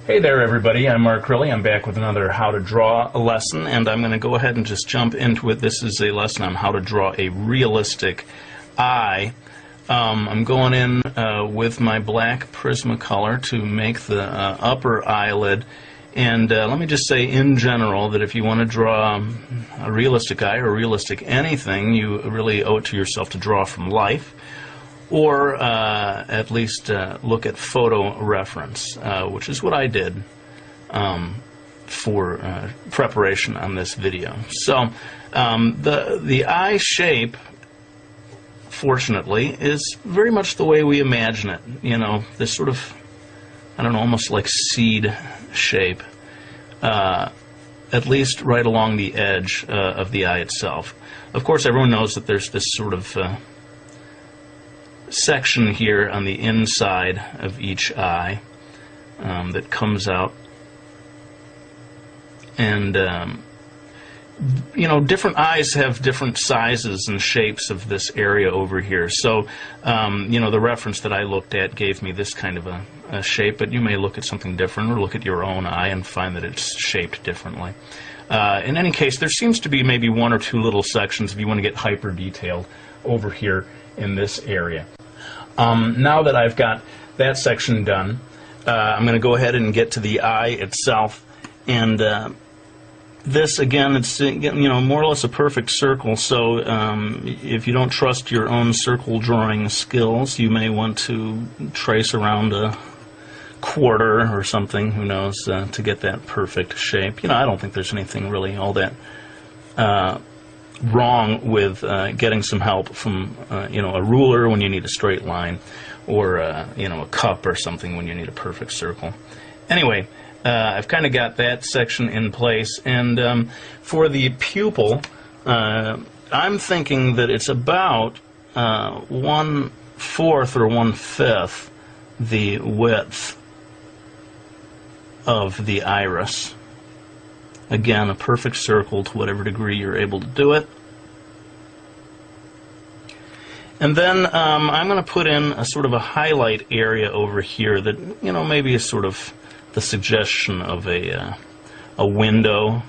Hey there everybody, I'm Mark Riley. I'm back with another how to draw a lesson, and I'm going to go ahead and just jump into it. This is a lesson on how to draw a realistic eye. I'm going in with my black Prismacolor to make the upper eyelid, and let me just say in general that if you want to draw a realistic eye or realistic anything, you really owe it to yourself to draw from life, or at least look at photo reference, which is what I did for preparation on this video. So the eye shape, fortunately, is very much the way we imagine it. You know, this sort of, I don't know, almost like seed shape, at least right along the edge of the eye itself. Of course, everyone knows that there's this sort of section here on the inside of each eye that comes out, and you know, different eyes have different sizes and shapes of this area over here. So you know, the reference that I looked at gave me this kind of a shape, but you may look at something different or look at your own eye and find that it's shaped differently. In any case, there seems to be maybe one or two little sections if you want to get hyper detailed over here in this area. Now that I've got that section done, I'm going to go ahead and get to the eye itself, and this again, it's, you know, more or less a perfect circle. So if you don't trust your own circle drawing skills, you may want to trace around a quarter or something, who knows, to get that perfect shape. You know, I don't think there's anything really all that wrong with getting some help from you know, a ruler when you need a straight line, or you know, a cup or something when you need a perfect circle. Anyway, I've kind of got that section in place, and for the pupil, I'm thinking that it's about 1/4 or 1/5 the width of the iris. Again, a perfect circle to whatever degree you're able to do it. And then I'm going to put in a sort of a highlight area over here that, you know, maybe is sort of the suggestion of a window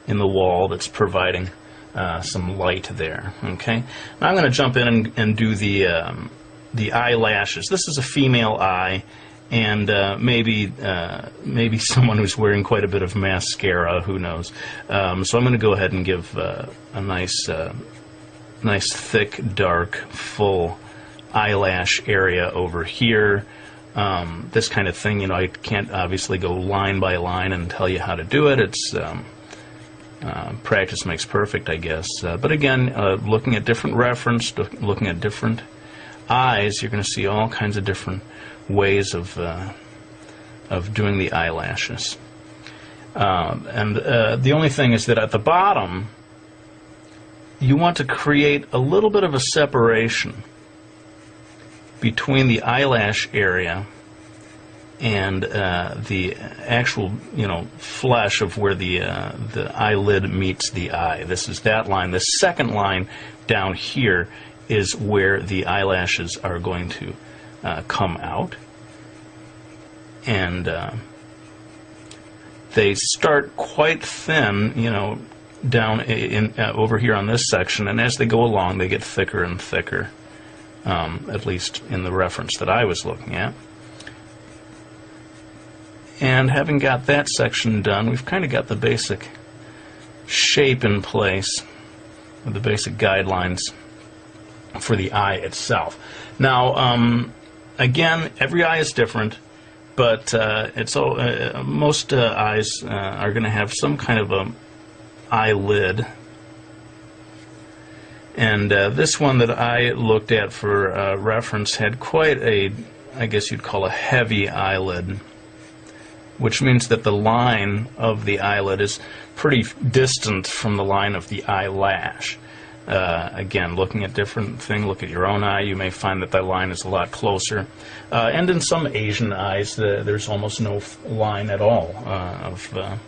in the wall that's providing some light there. Okay. Now I'm going to jump in and do the eyelashes. This is a female eye, and maybe someone who's wearing quite a bit of mascara, who knows. So I'm going to go ahead and give a nice thick, dark, full eyelash area over here. This kind of thing, you know, I can't obviously go line by line and tell you how to do it. It's practice makes perfect, I guess. But again, looking at different reference, looking at different eyes, you're going to see all kinds of different ways of doing the eyelashes. And the only thing is that at the bottom, you want to create a little bit of a separation between the eyelash area and the actual, you know, flesh of where the eyelid meets the eye. This is that line. The second line down here is where the eyelashes are going to come out, and they start quite thin, you know, down over here on this section, and as they go along they get thicker and thicker, at least in the reference that I was looking at. And having got that section done, we've kind of got the basic shape in place, with the basic guidelines for the eye itself. Now again, every eye is different, but most eyes are going to have some kind of a eyelid, and this one that I looked at for reference had quite a, I guess you'd call a heavy eyelid, which means that the line of the eyelid is pretty distant from the line of the eyelash. Again, looking at different things, look at your own eye, you may find that line is a lot closer. And in some Asian eyes, there's almost no line at all of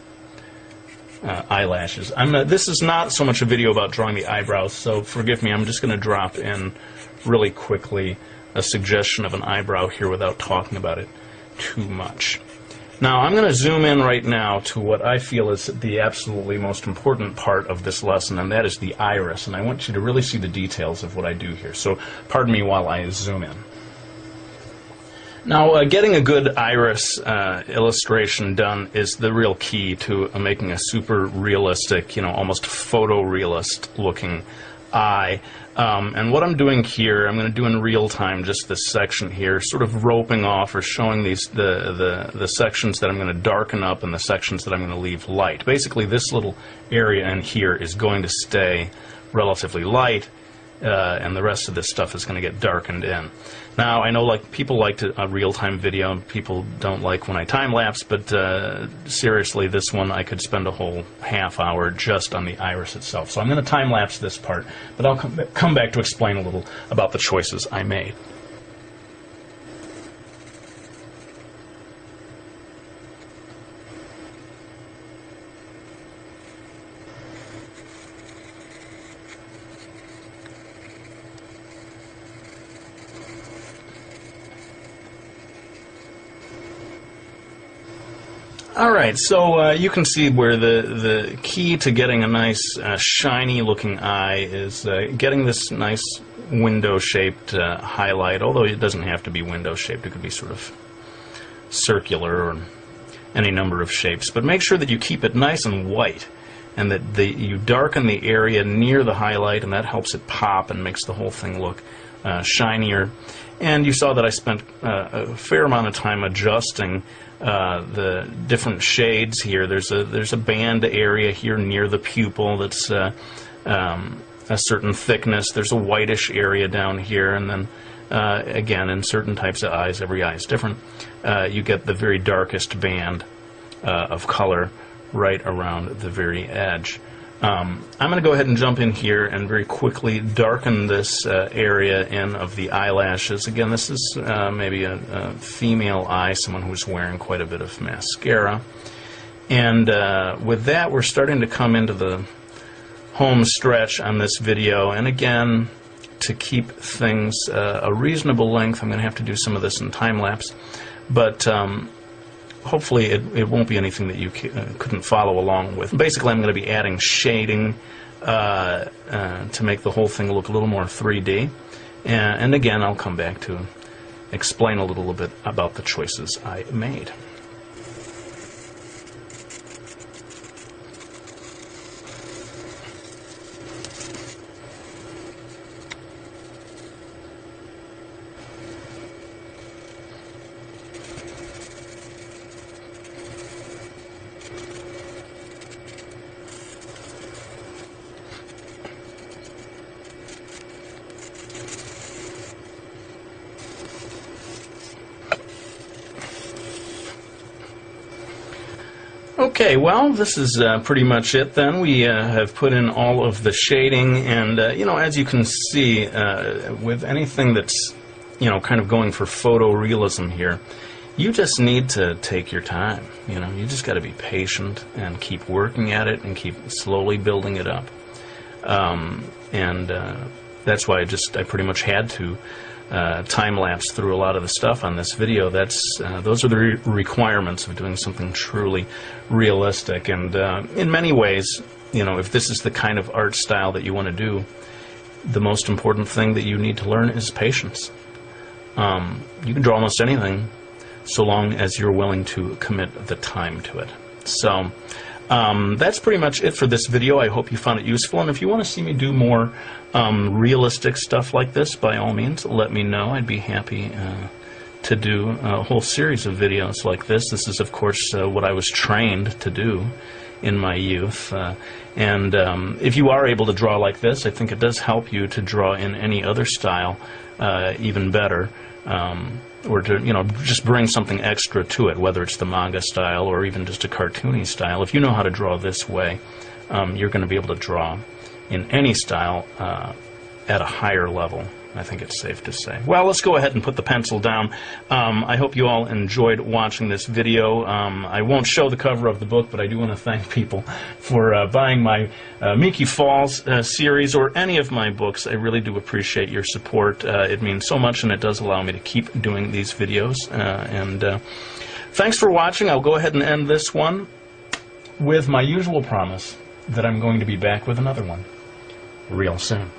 eyelashes. This is not so much a video about drawing the eyebrows, so forgive me, I'm just going to drop in really quickly a suggestion of an eyebrow here without talking about it too much. Now I'm going to zoom in right now to what I feel is the absolutely most important part of this lesson, and that is the iris. And I want you to really see the details of what I do here. So pardon me while I zoom in. Now, getting a good iris illustration done is the real key to making a super realistic, almost photorealist looking eye. And what I'm doing here, I'm going to do in real time just this section here, sort of roping off or showing these the sections that I'm going to darken up and the sections that I'm going to leave light. Basically, this little area in here is going to stay relatively light, and the rest of this stuff is going to get darkened in. Now, I know people like a real-time video, and people don't like when I time-lapse, but seriously, this one I could spend a whole half hour just on the iris itself. So I'm going to time-lapse this part, but I'll come back to explain a little about the choices I made. Alright, so you can see where the key to getting a nice shiny looking eye is getting this nice window shaped highlight, although it doesn't have to be window shaped, it could be sort of circular or any number of shapes, but make sure that you keep it nice and white and that you darken the area near the highlight, and that helps it pop and makes the whole thing look shinier. And you saw that I spent a fair amount of time adjusting the different shades here. There's a band area here near the pupil that's a certain thickness. There's a whitish area down here, and then again, in certain types of eyes, every eye is different, you get the very darkest band of color right around the very edge. I'm going to go ahead and jump in here and very quickly darken this area in of the eyelashes. Again, this is maybe a female eye, someone who's wearing quite a bit of mascara. And with that, we're starting to come into the home stretch on this video. And again, to keep things a reasonable length, I'm going to have to do some of this in time-lapse. But hopefully it won't be anything that you couldn't follow along with. Basically, I'm going to be adding shading to make the whole thing look a little more 3D. And again, I'll come back to explain a little bit about the choices I made. Okay, well, this is pretty much it then. We have put in all of the shading, and as you can see, with anything that's kind of going for photorealism here, you just need to take your time. You just got to be patient and keep working at it and keep slowly building it up. That's why I pretty much had to time-lapse through a lot of the stuff on this video. Those are the requirements of doing something truly realistic. And in many ways, if this is the kind of art style that you want to do, the most important thing that you need to learn is patience. You can draw almost anything so long as you're willing to commit the time to it. So that's pretty much it for this video. I hope you found it useful, and if you want to see me do more realistic stuff like this, by all means, let me know. I'd be happy to do a whole series of videos like this. This is, of course, what I was trained to do in my youth. If you are able to draw like this, I think it does help you to draw in any other style even better. Or to just bring something extra to it, whether it's the manga style or even just a cartoony style. If you know how to draw this way, you're going to be able to draw in any style at a higher level. I think it's safe to say. Well, let's go ahead and put the pencil down. I hope you all enjoyed watching this video. I won't show the cover of the book, but I do want to thank people for buying my Miki Falls series or any of my books. I really do appreciate your support. It means so much, and it does allow me to keep doing these videos. Thanks for watching. I'll go ahead and end this one with my usual promise that I'm going to be back with another one real soon.